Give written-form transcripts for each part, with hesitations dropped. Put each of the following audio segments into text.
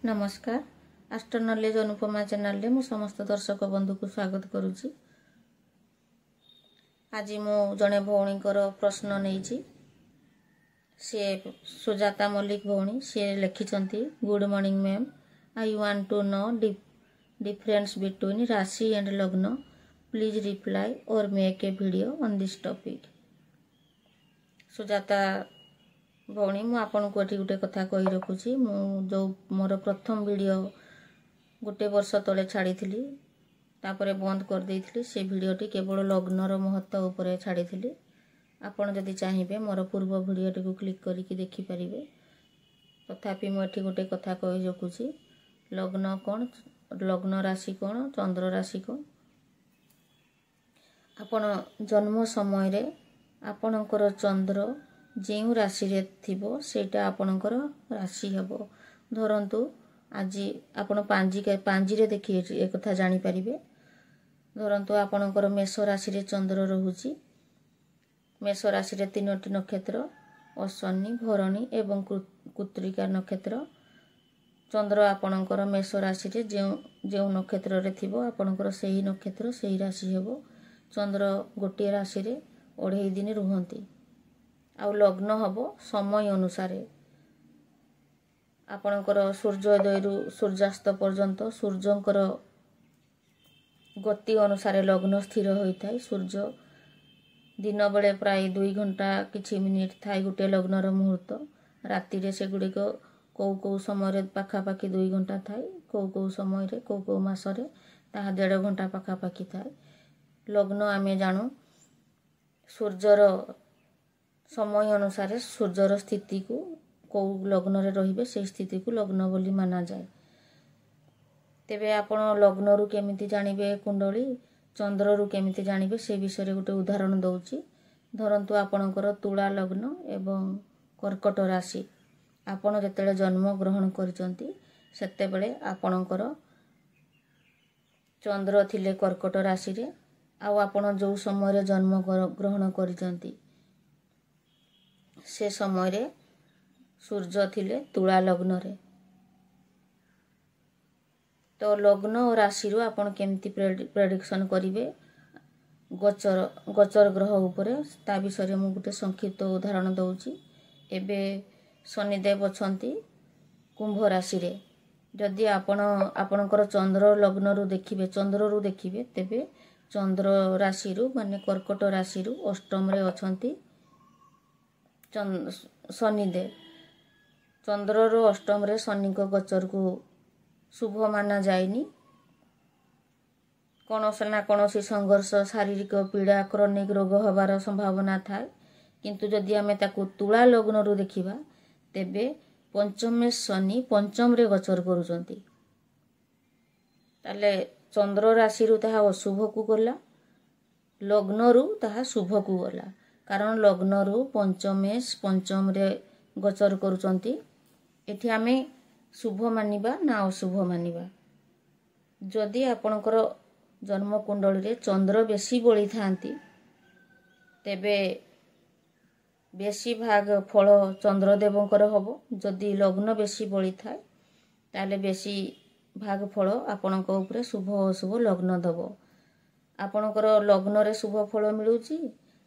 नमस्कार astro knowledge Anupama channel मु समस्त दर्शक बंधु को स्वागत करुच्ची। आज मु जड़े भौणी प्रश्न नहीं सी सुजाता मल्लिक भौणी सी लिखिं good morning ma'am I want to know difference between rashi and lagna please reply और make a video on this topic. Sujata भौणी मु आपन को गोटे कथा कही रखुची मु जो मोर प्रथम वीडियो गोटे वर्ष तले छाड़ी थी तापरे बंद कर देइथिली। से वीडियोटी केवल लग्नर महत्व उपरे छाड़ी थी। आपन जदि चाहिए मोर पूर्व वीडियोटी को क्लिक करिकी देखि परिबे। तथापि मु एठी गोटे कथा कही रखुची लग्न कौन लग्न राशि कौन चंद्र राशि कौन। आपन जन्म समय रे आपनकर चंद्र जो राशि रे थिबो सेटा आपनकर राशि हेबो। धरंतु आज आपण पांजी रे देखिए एक कथा जानि परिबे। धरंतु आपनकर मेष राशि रे चंद्र रहुची। मेष राशि रे तीनोटी नक्षत्र अश्विनी भरणी एवं कृत्तिका नक्षत्र। चंद्र आपनकर मेष राशि रे जो नक्षत्र रे थिबो आपनकर सेही नक्षत्र सेही राशि हेबो। चंद्र गोटे राशि रे 2.5 दिन रुहंती। आउ लग्न हबो समय अनुसार आपनकर सूर्योदय रु सूर्यास्त पर्यंत सूर्यंकर गति अनुसार लग्न स्थिर होइथाय। सूर्य दिन बेले प्राय 2 घंटा किछि मिनिट थाय गुटे लग्नर मुहूर्त। राति रे से गुडी को समय रे पाखापाखि 2 घंटा थाय को समय रे को मास रे ताहा 1.5 घंटा पाखापाखि थाय। लग्न आमे जानु सूर्यर समय अनुसार सूर्यर स्थिति को कौ लग्न रे रहिबे से स्थिति को लग्न बोली माना जाए। तेबे आपण लग्न रु केमिति जानिबे कुंडली चंद्र रु केमिति जानिबे से विषय रे गोटे उदाहरण दउची। धरंतु आपणकर तुला लग्न एवं कर्कट राशि आपण जेतेले जन्म ग्रहण करिसंती सेते बेले आपणकर चंद्र थिले कर्कट राशि रे आ आपण जो समय रे जन्म ग्रहण करिसंती से समय रे सूर्य थिले तुला लग्न रे। तो लग्न और राशि रो आपण केमती प्रेडिक्शन करिवे गोचर ग्रह उपरे ता विषय रे मु गुटे संक्षिप्त उदाहरण दउची। एबे शनिदेव अछंती कुंभ राशि रे। जदि आपणकर चंद्र लग्न रु देखिबे तेबे चंद्र राशि रु माने कर्कट राशि रु अष्टम रे अछंती शनिदेव। चंद्र रो अष्टम रे शनि को गोचर को शुभ माना जायनी। कौनसी संघर्ष शारीरिक पीड़ा क्रोनिक रोग हबार संभावना थाए। किंतु जदि आमे ताकू तुला लग्न रु देखिबा तेबे पंचमे शनि पंचम रे गोचर करूचंती। ताले चंद्र राशि रु ताहा अशुभ को गला लग्न रु ताहा शुभ को गला। कारण लग्न रु पंचम रे गोचर करूचंती। एठी आमे शुभ मानिबा ना अशुभ मानिबा। जदि आपनकर जन्म कुंडली रे चंद्र बेसी बळी थांती तेबे बेसी भाग फल चंद्रदेवंकर हबो। जदि लग्न बेसी बळी थाए ताले बेसी भाग फल आपनक उपरे शुभ अशुभ लग्न दबो। आपनकर लग्न रे शुभ फल मिलुची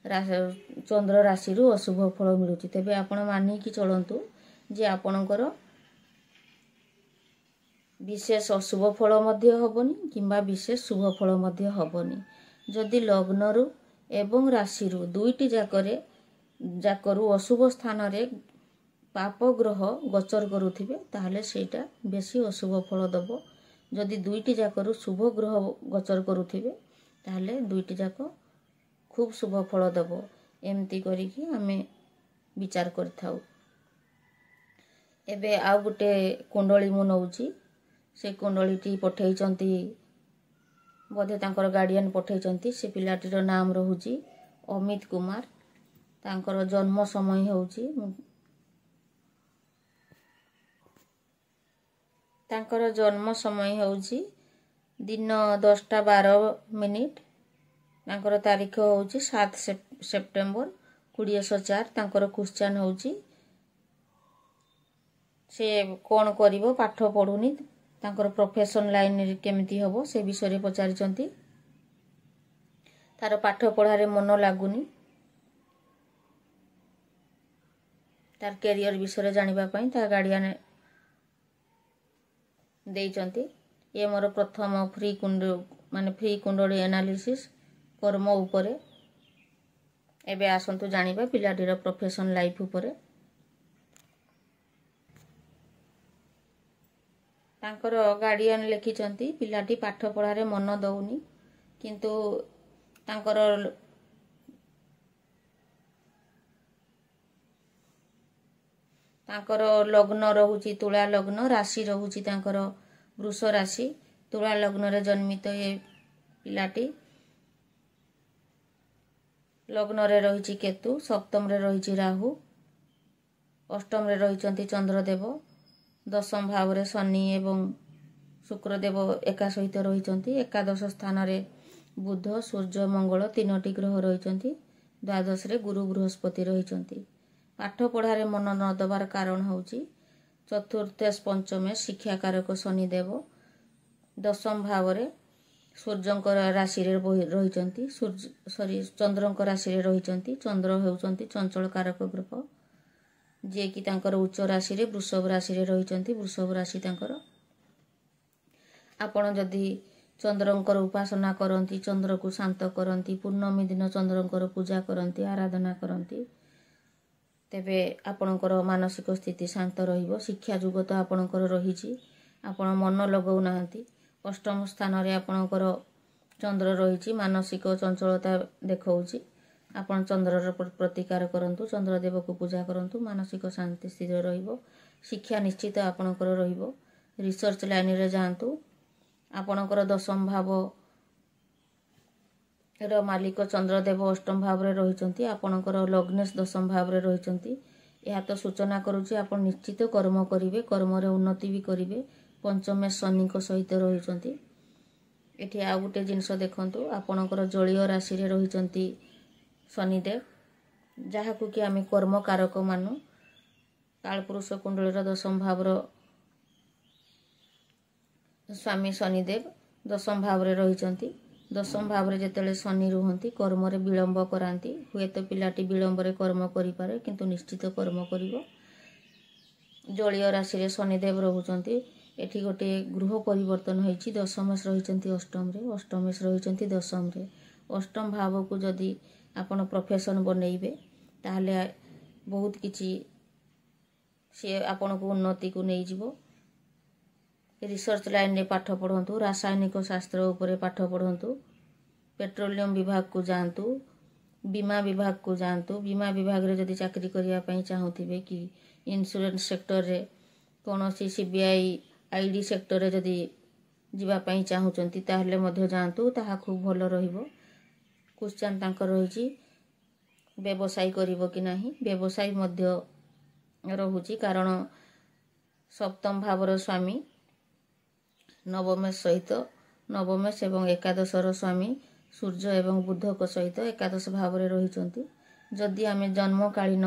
चंद्र राशि रु अशुभ फल मिलुची तेबे आपण मानि कि चलंतु जे आपनकर विशेष अशुभ फल मध्य हबनी किंबा विशेष शुभ फल मध्य हबनी। जदि लग्न रु एवं राशि रु दुईटी जाकरू अशुभ स्थान रे पाप ग्रह गोचर करूथिबे ताहले सेटा बेसी अशुभ फल दबो। जदि दुईटी जाकरू शुभ ग्रह गोचर करूथिबे ताहले दुईटी जाक खूब शुभ फल दबो। एमती करिकी आमे विचार करथाउ। एबे आ गुटे कुंडली मु नउची। से कुंडलीटी पठेइचंती बोधे तांकर गार्डियन पठेइचंती। से पिलाटीर नाम रहुची अमित कुमार। तांकर जन्म समय होउची दिन 10:12 तांकर तारीख होउची 7 सेप्टेम्बर 2004। तांकर क्वेश्चन होउची से कौन करिवो पाठ पढ़ुनी तांकर प्रोफेशन लाइन केमिति हबो से विषय पचारिचंती। तार पाठ पढ़ारे मन लागुनी, तार कैरियर विषय जानिबा पई ता गार्डियन देइचंती। ये मोर प्रथम फ्री कुंडली एनालिसिस कर्म उपरे। एबे आसंतु जानिबा पिलाटीर प्रोफेशन लाइफ उपरे। तांकर गार्डियन लिखिचंती पिलाटी पाठ पढ़ारे मन दउनी, किंतु तांकर लग्न रहुची तुला लग्न, राशि रहुची तांकर वृष राशि। तुला लग्न रे जन्मित ये पिलाटी। लग्न रे रहिची केतु, सप्तम रे रहिची राहु, अष्टम रे रहिचंती चंद्रदेव, दशम भाव रे शनि एवं शुक्रदेव एका सहित रहिचंती। एकादश स्थान रे बुध, सूर्य, मंगल तीनोटी ग्रह रहिचंती। द्वादश रे गुरु बृहस्पति रहिचंती। पाठ पढ़ारे मन न दबार कारण होउची चतुर्थेश पंचमे शिक्षा कारक शनिदेव। दशम भाव रे सूर्यंकर राशि रे रहिचंती, चंद्रंकर राशि रे रहिचंती। चंद्र हेउचंती चंचल कारक ग्रह, जे कि तांकर उच्च राशि रे वृषभ राशि रे रहिचंती। वृषभ राशि तांकर आपण जदि चंद्रंकर उपासना करंती, चंद्र को शांत करंती, पूर्णमी दिन चंद्रंकर पूजा करंती, आराधना करंती, तेबे आपणकर मानसिक स्थिति शांत रहिबो। शिक्षा जुग तो आपणकर रहिची, आपण मन लगौ नाहंती। अष्टम स्थान रे आपणकर चंद्र रहिची, मानसिक चंचलता देखौची। आपण चंद्रर प्रतिकार करंतु, चंद्रदेव को पूजा करंतु, मानसिक शांति स्थिर रहिबो। शिक्षा निश्चित आपणकर रहिबो। रिसर्च लाइन रे जांतु। आपणकर दशम भाव र मालिक चंद्रदेव अष्टम भाव रे रहिचंती। आपणकर लग्नेश दशम भाव रे रहिचंती। यह तो सूचना करूची आपण निश्चित कर्म करिवे, कर्म रे उन्नति भी करिवे। पंचमे शनि को सहित रहिचंती। एठी आ गुटे जिंस देखंतु, आपणकर जलीय राशि रे रहिचंती शनिदेव, जहाँ को कि आम कर्म कारक मानु। कालपुरुष कुंडलीर दशम भावर स्वामी शनिदेव दशम भाव रे रहिचंती। दशम भाव रे जेतेले शनि रुहंती कर्म रे विलंब करांती। हुए तो पिलाटी विलंब रे कर्म करि पारे, किंतु निश्चित कर्म करिवो। जलीय राशि रे शनिदेव रहुचंती। एठी गोटे गृह परिवर्तन होईची। दशमेश रहिचंती अष्टम रे, अष्टमेश रहिचंती दशम रे। अष्टम भाव को जदि आपण प्रोफेशन बनेइबे ताहले बहुत किछि से आपण को उन्नति को नहीं जीवो। रिसर्च लाइन रे पाठ पढ़ंतु, रासायनिक शास्त्र उपरे पाठ पढ़ंतु, पेट्रोलियम विभाग को जानतु, बीमा विभाग को जानतु। बीमा विभाग रे जदि चाकरी करिया पई चाहुथिबे कि इंश्योरेंस सेक्टर रे कोनोसी सीबीआई आईडी सेक्टर रे जदि जीवा पई चाहुचंती ताहले मध्य जानतु, ताहा खूब भलो रहिबो। क्वेश्चन तांकर रहिची व्यवसाय करिवो कि नाही। व्यवसाय मध्य रहुची, कारण सप्तम भावर स्वामी नवमेश सहित, नवमेश एवं एकादशर स्वामी सूर्य एवं बुध को सहित एकादश भाव रे रहिचंती। जदि आमे जन्मकालीन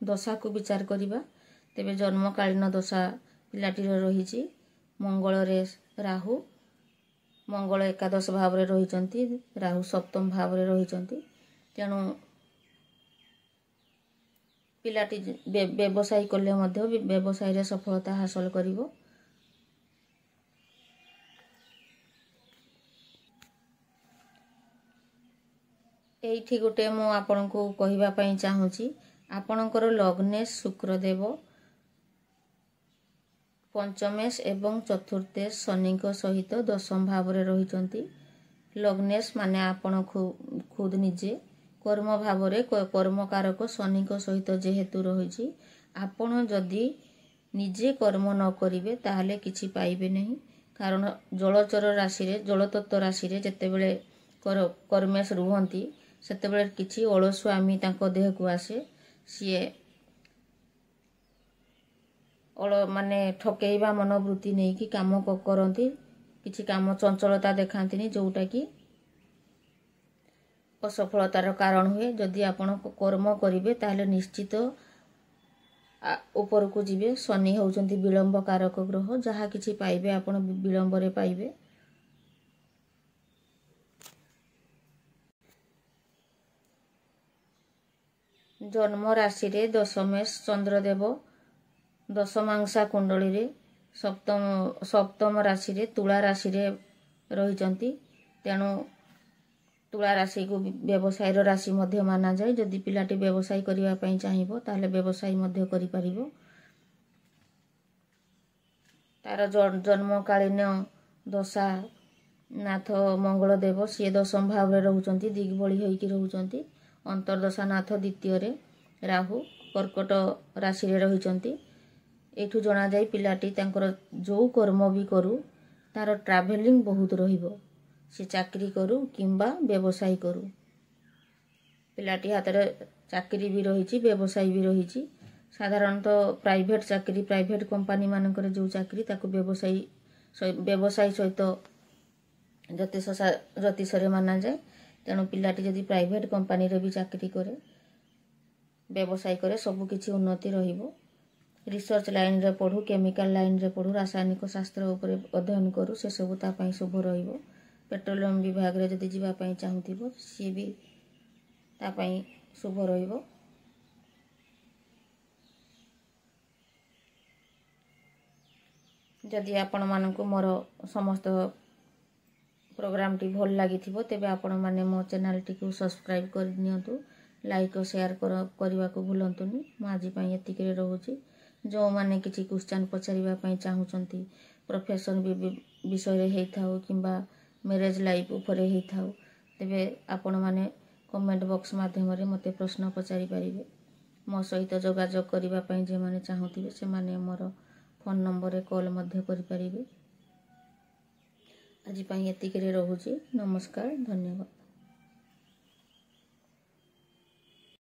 दशा को विचार करिबा तेबे जन्मकालीन दशा पिलाटीर रहिची। मंगल रे राहु, मंगल एकादश भाव रे रहिचंती, राहु सप्तम भाव रे रहिचंती। तेणु पिलाटी व्यवसाय कले मध्य व्यवसाय रे सफलता हासिल करिवो। एठी गोटे मु आपन को कहिबा पई चाहूची, आपनकर लग्नेश शुक्रदेव पंचमेश एवं चतुर्थेश शनि को सहित दशम भाव रे रहिचंती। लग्नेश माने आपण खुद निजे, कर्म भाव रे कर्म कारक शनि को सहित जेहेतु रहिची, आपण जदि निजे कर्म न करिवे ताहले किछि पाइबे नहीं। कारण जलचर राशि रे, जलतत्व राशि रे जेतेबेले कर्मेश रुहंती सेतेबेले किछि अलस्वामी तांको देह को आसे। सीए माने ठकेइबा मनोवृत्ति नहीं कि काम करंती, किछि काम चंचलता देखांतिनी, जोटा कि असफलतार कारण हुए। जदि आपण कर्म करिवे ताहले निश्चित ଉପରକୁ ଯିବେ। ଶନି ହେଉଛନ୍ତି ବିଳମ୍ବ କାରକ ଗ୍ରହ। ଯାହା କିଛି ପାଇବେ ଆପଣ ବିଳମ୍ବରେ ପାଇବେ। ଜନ୍ମ ରାଶିରେ ଦଶମେଶ ଚନ୍ଦ୍ରଦେବ ଦଶମାଂଶା କୁଣ୍ଡଳୀରେ ସପ୍ତମ ରାଶିରେ ତୁଳା ରାଶିରେ ରହିଛନ୍ତି। ତେଣୁ ତୁଳା ରାଶିକୁ ବ୍ୟବସାୟର ରାଶି ମଧ୍ୟ ମାନାଯାଏ। ଯଦି ପିଲାଟି ବ୍ୟବସାୟ କରିବା ପାଇଁ ଚାହିଁବ ତାହେଲେ ବ୍ୟବସାୟ ମଧ୍ୟ କରିପାରିବ। ତାର ଜନ୍ମକାଳୀନ ଦଶା ନାଥ ମଙ୍ଗଳଦେବ ସିଏ ଦଶମ ଭାବରେ ରହୁଛନ୍ତି, ଦିଗ୍ବଳୀ ହୋଇକି ରହୁଛନ୍ତି। ଅନ୍ତର୍ଦଶା ନାଥ ଦ୍ୱିତୀୟରେ ରାହୁ କର୍କଟ ରାଶିରେ ରହିଛନ୍ତି। ଏଇଠୁ ଜଣାଯାଏ ପିଲାଟି ତାଙ୍କର ଯେଉଁ କର୍ମ ବି କରୁ ତାର ଟ୍ରାଭେଲିଂ ବହୁତ ରହିବ। ସେ ଚାକିରି କରୁ କିମ୍ବା ବ୍ୟବସାୟ କରୁ। ପିଲାଟି ହାତରେ ଚାକିରି ବି ରହିଛି, ବ୍ୟବସାୟ ବି ରହିଛି। ସାଧାରଣତଃ ପ୍ରାଇଭେଟ୍ ଚାକିରି, ପ୍ରାଇଭେଟ୍ କମ୍ପାନୀ ମାନଙ୍କରେ ଯେଉଁ ଚାକିରି ତାକୁ ବ୍ୟବସାୟ ସହିତ ଜ୍ୟୋତିଷରେ ମାନାଯାଏ। ତେଣୁ ପିଲାଟି ଯଦି ପ୍ରାଇଭେଟ୍ କମ୍ପାନୀରେ ବି ଚାକିରି କରେ, ବ୍ୟବସାୟ କରେ, ସବୁକିଛି ଉନ୍ନତି ରହିବ। ରିସର୍ଚ୍ଚ ଲାଇନ୍ରେ ପଢ଼ୁ, କେମିକାଲ ଲାଇନ୍ରେ ପଢ଼ୁ, ରାସାୟନିକ ଶାସ୍ତ୍ର ଉପରେ ଅଧ୍ୟୟନ କରୁ, ସେସବୁ ତା ପାଇଁ ଶୁଭ ରହିବ। ପେଟ୍ରୋଲିୟମ ବିଭାଗରେ ଯଦି ଯିବା ପାଇଁ ଚାହୁଁଥିବ ସିଏ ବି ତା ପାଇଁ ଶୁଭ ରହିବ। ଯଦି ଆପଣମାନଙ୍କୁ ମୋର ସମସ୍ତ ପ୍ରୋଗ୍ରାମଟି ଭଲ ଲାଗିଥିବ ତେବେ ଆପଣମାନେ ମୋ ଚ୍ୟାନେଲଟିକୁ ସବସ୍କ୍ରାଇବ୍ କରିନିଅନ୍ତୁ। ଲାଇକ୍ ଓ ସେୟାର କରିବାକୁ ଭୁଲନ୍ତୁନି। ମୁଁ ଆଜି ପାଇଁ ଏତିକିରେ ରହୁଛି। ଯେଉଁମାନେ କିଛି କ୍ୱେଶ୍ଚନ୍ ପଚାରିବା ପାଇଁ ଚାହୁଁଛନ୍ତି, ପ୍ରଫେସନ୍ ବିଷୟରେ ହେଇଥାଉ କିମ୍ବା ମ୍ୟାରେଜ୍ ଲାଇଫ୍ ଉପରେ ହେଇଥାଉ, ତେବେ ଆପଣମାନେ କମେଣ୍ଟ ବକ୍ସ ମାଧ୍ୟମରେ ମୋତେ ପ୍ରଶ୍ନ ପଚାରିପାରିବେ। ମୋ ସହିତ ଯୋଗାଯୋଗ କରିବା ପାଇଁ ଯେଉଁମାନେ ଚାହୁଁଥିବେ ସେମାନେ ମୋର ଫୋନ୍ ନମ୍ବରରେ କଲ୍ ମଧ୍ୟ କରିପାରିବେ। ଆଜି ପାଇଁ ଏତିକିରେ ରହୁଛି। ନମସ୍କାର, ଧନ୍ୟବାଦ।